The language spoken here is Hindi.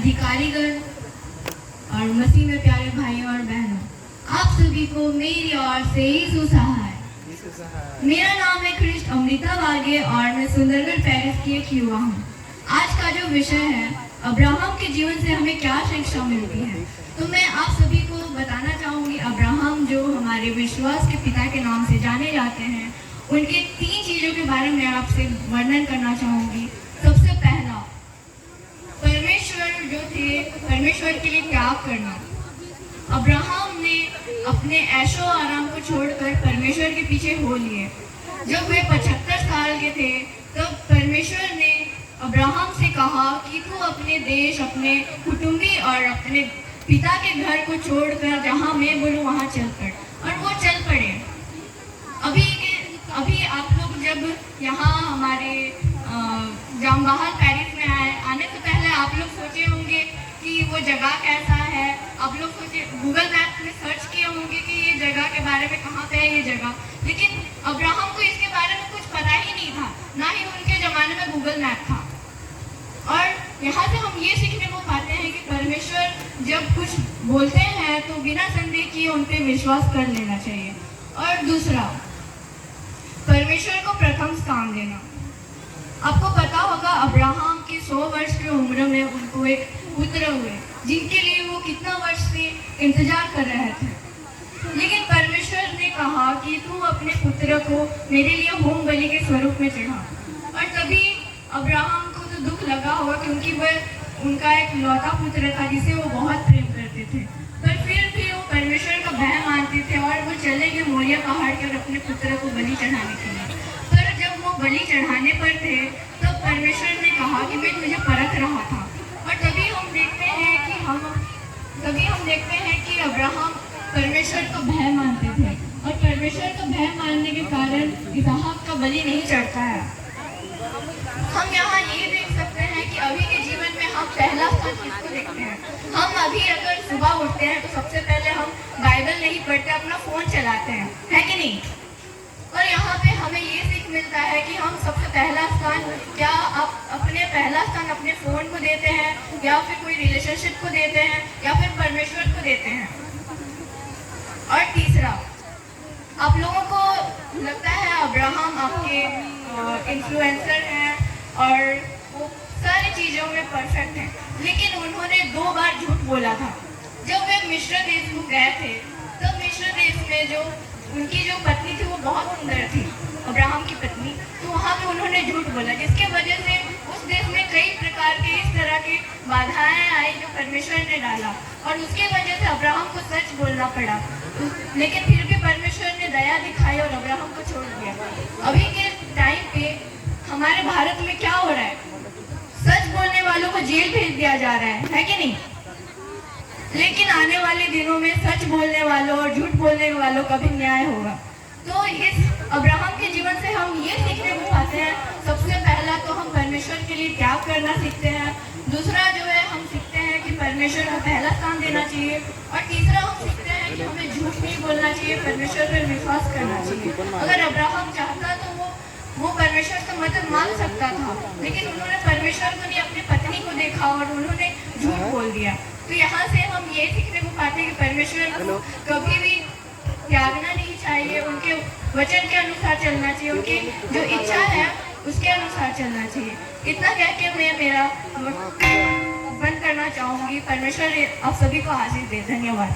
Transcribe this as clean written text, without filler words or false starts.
अधिकारीगण और मसीह में प्यारे भाइयों और बहनों, आप सभी को मेरी ओर से यीशु सहाय। मेरा नाम है क्रिस्ट अमृता वागे और मैं सुंदरगढ़ पेरिस की एक युवा हूँ। आज का जो विषय है, अब्राहम के जीवन से हमें क्या शिक्षा मिलती है, तो मैं आप सभी को बताना चाहूँगी। अब्राहम जो हमारे विश्वास के पिता के नाम से जाने जाते हैं, उनके 3 चीज़ों के बारे में आपसे वर्णन करना चाहूँगी। सबसे पहला, परमेश्वर जो थे, परमेश्वर के लिए त्याग करना। अब्राहम ने अपने ऐशो आराम को छोड़कर परमेश्वर के पीछे हो लिए। जब वे 75 साल के थे, तब परमेश्वर ने अब्राहम से कहा कि तू अपने देश, अपने कुटुंबी और अपने पिता के घर को छोड़कर जहाँ मैं बोलूँ वहाँ चल पड़, और वो चल पड़े। अभी आप लोग जब यहाँ हमारे जामबाहर पेरिस में आने से पहले आप लोग सोचे होंगे कि वो जगह कैसा है। आप लोग सोचे, गूगल मैप में सर्च किए होंगे कि ये जगह के बारे में, कहाँ पे है ये जगह। लेकिन अब्राहम को इसके बारे में कुछ पता ही नहीं था, ना ही उनके ज़माने में गूगल मैप था। और यहाँ से हम ये सीखने को पाते हैं कि परमेश्वर जब कुछ बोलते हैं तो बिना संदेह किए उन पर विश्वास कर लेना चाहिए। और दूसरा, परमेश्वर को प्रथम स्थान देना। आपको पता होगा, अब्राहम की 100 वर्ष की उम्र में उनको एक पुत्र हुए, जिनके लिए वो कितना वर्ष से इंतजार कर रहे थे। लेकिन परमेश्वर ने कहा कि तू अपने पुत्र को मेरे लिए होम बलि के स्वरूप में चढ़ा। और तभी अब्राहम को तो दुख लगा होगा, क्योंकि वह उनका एक लौता पुत्र था जिसे वो बहुत प्रेम करते थे। पर फिर भी वो परमेश्वर का भय मानते थे और वो चले गए मोरिया पहाड़ के और अपने पुत्र को बलि चढ़ाने के लिए। पर जब वो बलि चढ़ाने पर थे, तब परमेश्वर ने कहा कि मैं तुझे परख रहा था। और तभी हम देखते हैं कि अब्राहम परमेश्वर का भय मानते थे, और परमेश्वर का भय मानने के कारण इसहाक का बलि नहीं चढ़ता है। हम यहाँ ये देख सकते हैं कि अभी के जीवन में हम पहला स्थान किसको देखते हैं। हम अभी अगर सुबह उठते हैं तो सबसे पहले हम बाइबल नहीं पढ़ते, अपना फ़ोन चलाते हैं, है कि नहीं। और यहाँ पे हमें ये सीख मिलता है कि हम सबसे पहला स्थान, क्या आप अपने पहला स्थान अपने फ़ोन को देते हैं, या फिर कोई रिलेशनशिप को देते हैं, या फिर परमेश्वर को देते हैं। और तीसरा, आप लोगों को लगता है अब्राहम आपके इन्फ्लुएंसर हैं और वो सारी चीज़ों में परफेक्ट हैं, लेकिन उन्होंने 2 बार झूठ बोला था। जब वे मिस्र देश में गए थे, तब मिस्र देश में जो उनकी जो पत्नी थी वो बहुत सुंदर थी, अब्राहम की पत्नी। तो वहाँ पे उन्होंने झूठ बोला, जिसके वजह से उस देश में कई प्रकार के इस तरह की बाधाएं आई जो परमेश्वर ने डाला, और उसकी वजह से अब्राहम को सच बोलना पड़ा। लेकिन फिर भी परमेश्वर ने दया दिखाई और अब्राहम को छोड़ दिया। अभी के टाइम पे हमारे भारत में क्या हो रहा है, सच बोलने वालों को जेल भेज दिया जा रहा है कि नहीं। लेकिन आने वाले दिनों में सच बोलने वालों और झूठ बोलने वालों का भी न्याय होगा। तो इस अब्राहम के जीवन से हम ये सीखने को पाते हैं, सबसे पहला तो हम परमेश्वर के लिए त्याग करना सीखते हैं। दूसरा जो है, हम सीखते हैं कि परमेश्वर को पहला स्थान देना चाहिए। और तीसरा हम सीखते हैं कि हमें झूठ नहीं बोलना चाहिए, परमेश्वर पर विश्वास करना चाहिए। अगर अब्राहम चाहता तो वो परमेश्वर से मदद मांग सकता था, लेकिन उन्होंने परमेश्वर को नहीं, अपनी पत्नी को देखा और उन्होंने झूठ बोल दिया। तो यहाँ से हम ये सीखने को पाते हैं कि परमेश्वर को कभी भी त्यागना नहीं चाहिए, उनके वचन के अनुसार चलना चाहिए, उनकी जो इच्छा है उसके अनुसार चलना चाहिए। इतना कह के मैं मेरा बंद करना चाहूँगी। परमेश्वर आप सभी को आशीष दे। धन्यवाद।